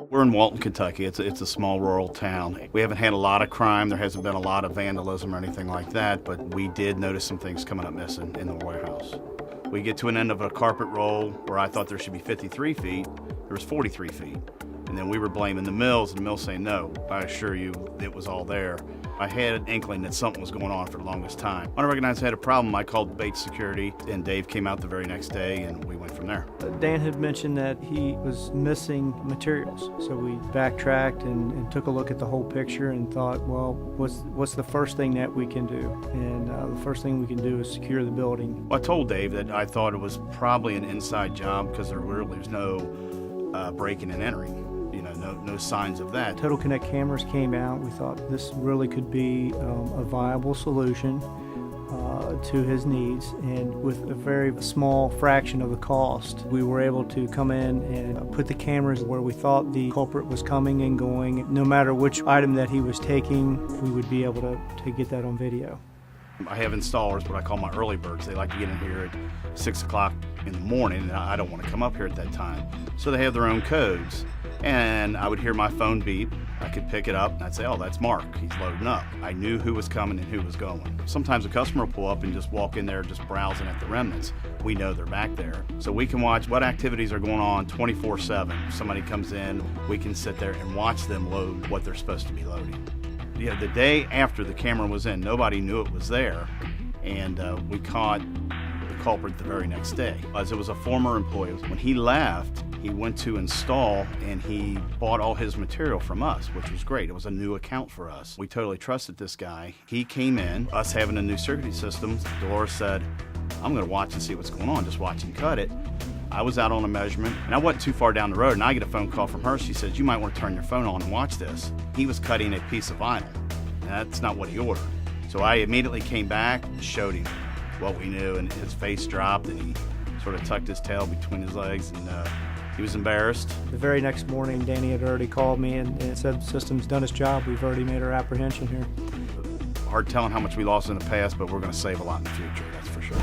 We're in Walton, Kentucky. It's a small rural town. We haven't had a lot of crime. There hasn't been a lot of vandalism or anything like that, but we did notice some things coming up missing in the warehouse. We get to an end of a carpet roll where I thought there should be 53 feet. There was 43 feet. And then we were blaming the mills, and the mills saying, no, I assure you it was all there. I had an inkling that something was going on for the longest time. When I recognized I had a problem, I called Bates Security, and Dave came out the very next day, and we went from there. Dan had mentioned that he was missing materials, so we backtracked and took a look at the whole picture and thought, well, what's the first thing that we can do? And the first thing we can do is secure the building. Well, I told Dave that I thought it was probably an inside job because there really was no breaking and entering. No signs of that. Total Connect cameras came out. We thought this really could be a viable solution to his needs, and with a very small fraction of the cost, we were able to come in and put the cameras where we thought the culprit was coming and going. No matter which item that he was taking, we would be able to get that on video. I have installers, what I call my early birds. They like to get in here at 6 o'clock in the morning, and I don't want to come up here at that time. So they have their own codes. And I would hear my phone beep. I could pick it up, and I'd say, oh, that's Mark. He's loading up. I knew who was coming and who was going. Sometimes a customer will pull up and just walk in there just browsing at the remnants. We know they're back there. So we can watch what activities are going on 24/7. If somebody comes in, we can sit there and watch them load what they're supposed to be loading. Yeah, the day after the camera was in, nobody knew it was there, and we caught the culprit the very next day. As it was a former employee, when he left, he went to install and he bought all his material from us, which was great. It was a new account for us. We totally trusted this guy. He came in, us having a new security system. Dolores said, I'm gonna watch and see what's going on, just watch him cut it. I was out on a measurement, and I wasn't too far down the road, and I get a phone call from her. She says, you might want to turn your phone on and watch this. He was cutting a piece of vinyl, and that's not what he ordered. So I immediately came back and showed him what we knew, and his face dropped, and he sort of tucked his tail between his legs, and he was embarrassed. The very next morning, Danny had already called me and said, the system's done its job. We've already made our apprehension here. Hard telling how much we lost in the past, but we're going to save a lot in the future, that's for sure.